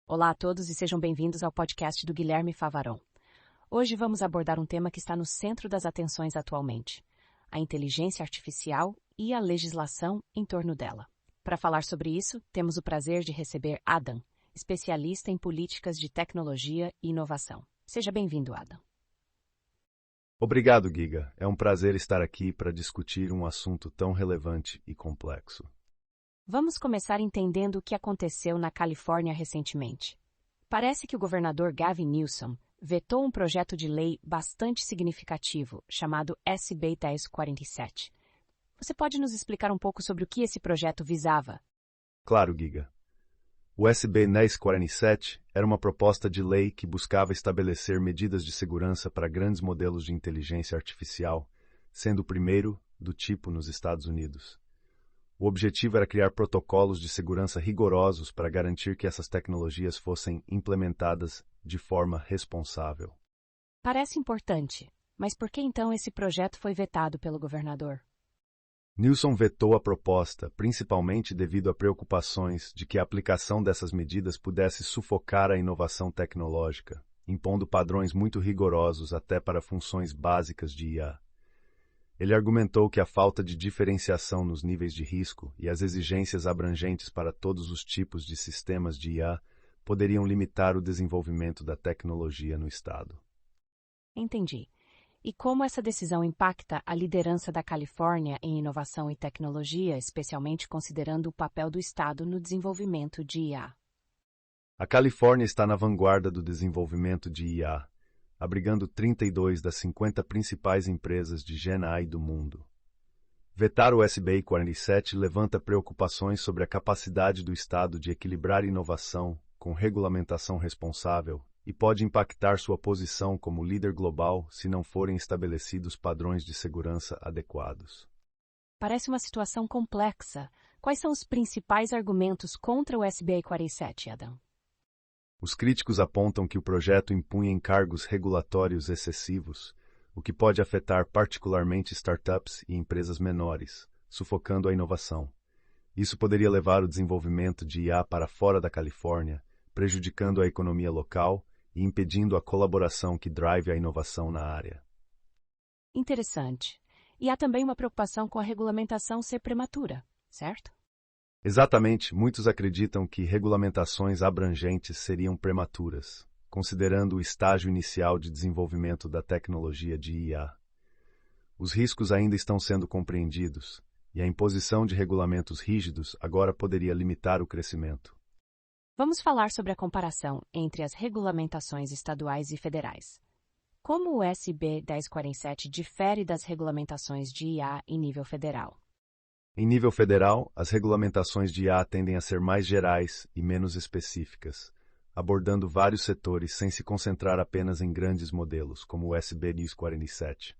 Olá a todos e sejam bem-vindos ao podcast do Guilherme Favaron. Hoje vamos abordar um tema que está no centro das atenções atualmente: a inteligência artificial e a legislação em torno dela. Para falar sobre isso, temos o prazer de receber Adam, especialista em políticas de tecnologia e inovação. Seja bem-vindo, Adam. Obrigado, Giga. É um prazer estar aqui para discutir um assunto tão relevante e complexo. Vamos começar entendendo o que aconteceu na Califórnia recentemente. Parece que o governador Gavin Newsom vetou um projeto de lei bastante significativo, chamado SB 1047. Você pode nos explicar um pouco sobre o que esse projeto visava? Claro, Giga. O SB 1047 era uma proposta de lei que buscava estabelecer medidas de segurança para grandes modelos de inteligência artificial, sendo o primeiro do tipo nos Estados Unidos. O objetivo era criar protocolos de segurança rigorosos para garantir que essas tecnologias fossem implementadas de forma responsável. Parece importante, mas por que então esse projeto foi vetado pelo governador? Newsom vetou a proposta, principalmente devido a preocupações de que a aplicação dessas medidas pudesse sufocar a inovação tecnológica, impondo padrões muito rigorosos até para funções básicas de IA. Ele argumentou que a falta de diferenciação nos níveis de risco e as exigências abrangentes para todos os tipos de sistemas de IA poderiam limitar o desenvolvimento da tecnologia no Estado. Entendi. E como essa decisão impacta a liderança da Califórnia em inovação e tecnologia, especialmente considerando o papel do Estado no desenvolvimento de IA? A Califórnia está na vanguarda do desenvolvimento de IA, abrigando 32 das 50 principais empresas de Gen AI do mundo. Vetar o SB 47 levanta preocupações sobre a capacidade do Estado de equilibrar inovação com regulamentação responsável e pode impactar sua posição como líder global se não forem estabelecidos padrões de segurança adequados. Parece uma situação complexa. Quais são os principais argumentos contra o SB 47, Adam? Os críticos apontam que o projeto impunha encargos regulatórios excessivos, o que pode afetar particularmente startups e empresas menores, sufocando a inovação. Isso poderia levar o desenvolvimento de IA para fora da Califórnia, prejudicando a economia local e impedindo a colaboração que drive a inovação na área. Interessante. E há também uma preocupação com a regulamentação ser prematura, certo? Exatamente, muitos acreditam que regulamentações abrangentes seriam prematuras, considerando o estágio inicial de desenvolvimento da tecnologia de IA. Os riscos ainda estão sendo compreendidos, e a imposição de regulamentos rígidos agora poderia limitar o crescimento. Vamos falar sobre a comparação entre as regulamentações estaduais e federais. Como o SB 1047 difere das regulamentações de IA em nível federal? Em nível federal, as regulamentações de IA tendem a ser mais gerais e menos específicas, abordando vários setores sem se concentrar apenas em grandes modelos, como o SB 1047.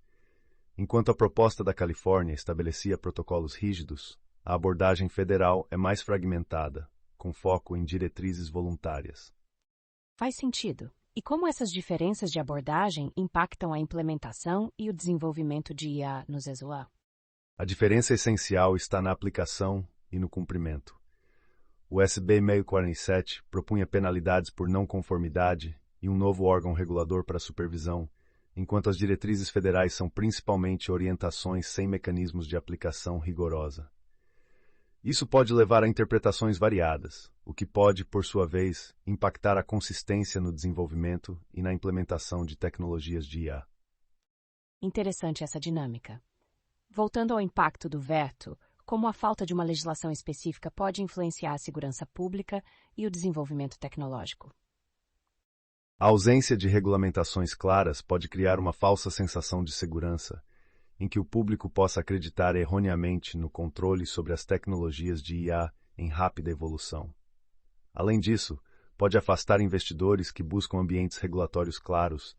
Enquanto a proposta da Califórnia estabelecia protocolos rígidos, a abordagem federal é mais fragmentada, com foco em diretrizes voluntárias. Faz sentido. E como essas diferenças de abordagem impactam a implementação e o desenvolvimento de IA no ZESUA? A diferença essencial está na aplicação e no cumprimento. O SB 1047 propunha penalidades por não conformidade e um novo órgão regulador para supervisão, enquanto as diretrizes federais são principalmente orientações sem mecanismos de aplicação rigorosa. Isso pode levar a interpretações variadas, o que pode, por sua vez, impactar a consistência no desenvolvimento e na implementação de tecnologias de IA. Interessante essa dinâmica. Voltando ao impacto do veto, como a falta de uma legislação específica pode influenciar a segurança pública e o desenvolvimento tecnológico? A ausência de regulamentações claras pode criar uma falsa sensação de segurança, em que o público possa acreditar erroneamente no controle sobre as tecnologias de IA em rápida evolução. Além disso, pode afastar investidores que buscam ambientes regulatórios claros,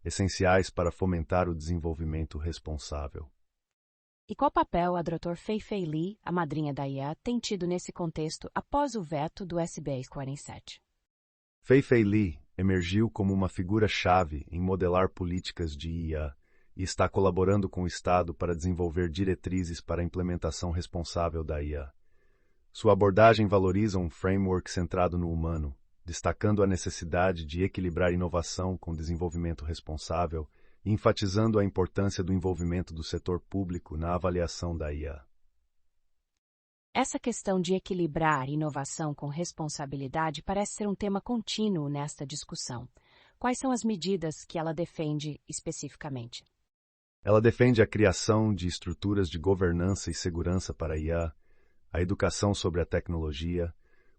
essenciais para fomentar o desenvolvimento responsável. E qual papel a Dr. Fei-Fei Li, a madrinha da IA, tem tido nesse contexto após o veto do SB 47? Fei-Fei Li emergiu como uma figura-chave em modelar políticas de IA e está colaborando com o Estado para desenvolver diretrizes para a implementação responsável da IA. Sua abordagem valoriza um framework centrado no humano, destacando a necessidade de equilibrar inovação com desenvolvimento responsável e enfatizando a importância do envolvimento do setor público na avaliação da IA. Essa questão de equilibrar inovação com responsabilidade parece ser um tema contínuo nesta discussão. Quais são as medidas que ela defende especificamente? Ela defende a criação de estruturas de governança e segurança para a IA, a educação sobre a tecnologia,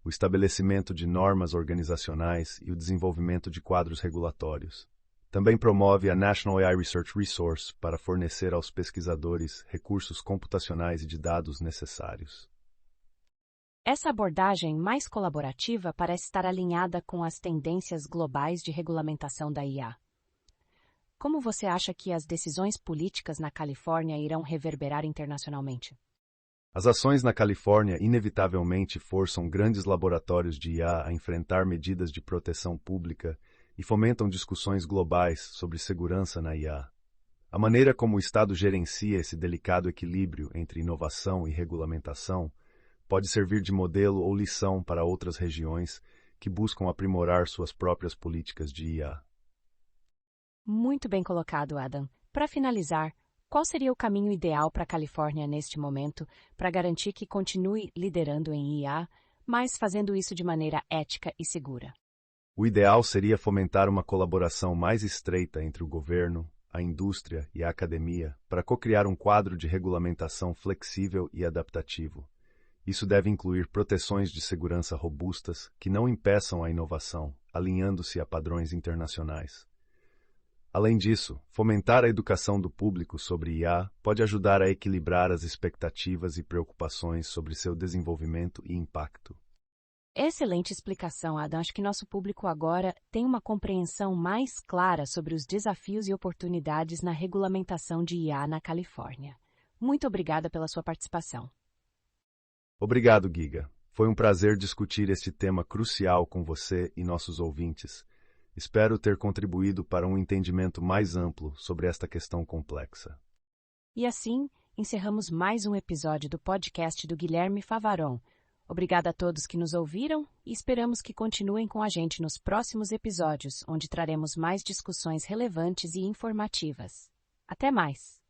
o estabelecimento de normas organizacionais e o desenvolvimento de quadros regulatórios. Também promove a National AI Research Resource para fornecer aos pesquisadores recursos computacionais e de dados necessários. Essa abordagem mais colaborativa parece estar alinhada com as tendências globais de regulamentação da IA. Como você acha que as decisões políticas na Califórnia irão reverberar internacionalmente? As ações na Califórnia inevitavelmente forçam grandes laboratórios de IA a enfrentar medidas de proteção pública e fomentam discussões globais sobre segurança na IA. A maneira como o Estado gerencia esse delicado equilíbrio entre inovação e regulamentação pode servir de modelo ou lição para outras regiões que buscam aprimorar suas próprias políticas de IA. Muito bem colocado, Adam. Para finalizar, qual seria o caminho ideal para a Califórnia neste momento para garantir que continue liderando em IA, mas fazendo isso de maneira ética e segura? O ideal seria fomentar uma colaboração mais estreita entre o governo, a indústria e a academia para co-criar um quadro de regulamentação flexível e adaptativo. Isso deve incluir proteções de segurança robustas que não impeçam a inovação, alinhando-se a padrões internacionais. Além disso, fomentar a educação do público sobre IA pode ajudar a equilibrar as expectativas e preocupações sobre seu desenvolvimento e impacto. Excelente explicação, Adam. Acho que nosso público agora tem uma compreensão mais clara sobre os desafios e oportunidades na regulamentação de IA na Califórnia. Muito obrigada pela sua participação. Obrigado, Giga. Foi um prazer discutir este tema crucial com você e nossos ouvintes. Espero ter contribuído para um entendimento mais amplo sobre esta questão complexa. E assim, encerramos mais um episódio do podcast do Guilherme Favaron. Obrigada a todos que nos ouviram e esperamos que continuem com a gente nos próximos episódios, onde traremos mais discussões relevantes e informativas. Até mais!